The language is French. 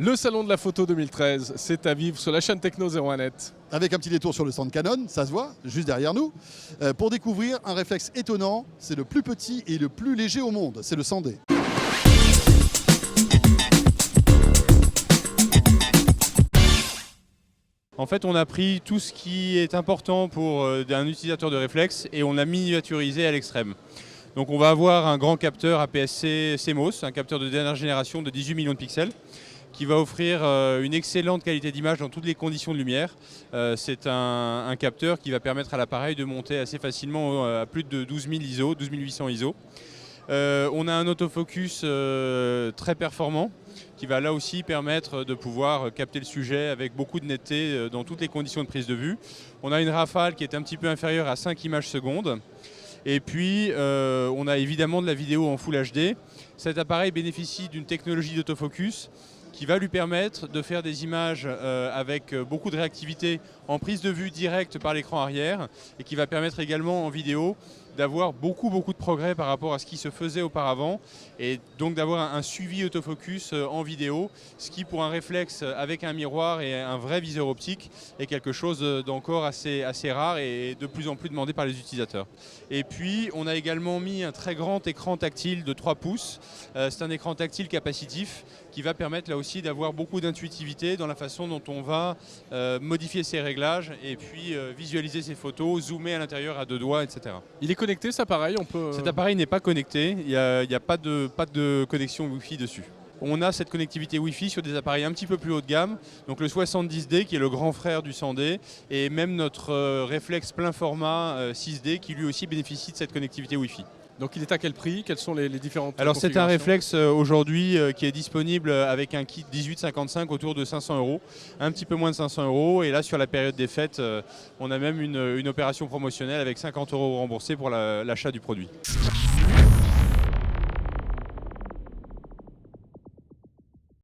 Le salon de la photo 2013, c'est à vivre sur la chaîne Techno 01net. Avec un petit détour sur le stand Canon, ça se voit, juste derrière nous, pour découvrir un réflexe étonnant. C'est le plus petit et le plus léger au monde, c'est le 100D. En fait, on a pris tout ce qui est important pour un utilisateur de réflexe et on l'a miniaturisé à l'extrême. Donc on va avoir un grand capteur APS-C CMOS, un capteur de dernière génération de 18 millions de pixels, qui va offrir une excellente qualité d'image dans toutes les conditions de lumière. C'est un capteur qui va permettre à l'appareil de monter assez facilement à plus de 12 000 ISO, 12 800 ISO. On a un autofocus très performant qui va là aussi permettre de pouvoir capter le sujet avec beaucoup de netteté dans toutes les conditions de prise de vue. On a une rafale qui est un petit peu inférieure à 5 images secondes. Et puis on a évidemment de la vidéo en Full HD. Cet appareil bénéficie d'une technologie d'autofocus qui va lui permettre de faire des images avec beaucoup de réactivité en prise de vue directe par l'écran arrière et qui va permettre également en vidéo d'avoir beaucoup de progrès par rapport à ce qui se faisait auparavant et donc d'avoir un suivi autofocus en vidéo, ce qui pour un réflexe avec un miroir et un vrai viseur optique est quelque chose d'encore assez rare et de plus en plus demandé par les utilisateurs. Et puis on a également mis un très grand écran tactile de 3 pouces, c'est un écran tactile capacitif qui va permettre là aussi d'avoir beaucoup d'intuitivité dans la façon dont on va modifier ses réglages et puis visualiser ses photos, zoomer à l'intérieur à 2 doigts, etc. Il est connecté cet appareil, on peut... Cet appareil n'est pas connecté, il n'y a pas de connexion Wi-Fi dessus. On a cette connectivité Wi-Fi sur des appareils un petit peu plus haut de gamme, donc le 70D qui est le grand frère du 100D et même notre réflexe plein format 6D qui lui aussi bénéficie de cette connectivité Wi-Fi. Donc il est à quel prix? Quelles sont les différentes Alors c'est un configurations? réflexe aujourd'hui qui est disponible avec un kit 1855 autour de 500 €, un petit peu moins de 500 €. Et là sur la période des fêtes, on a même une opération promotionnelle avec 50 € remboursés pour l'achat du produit.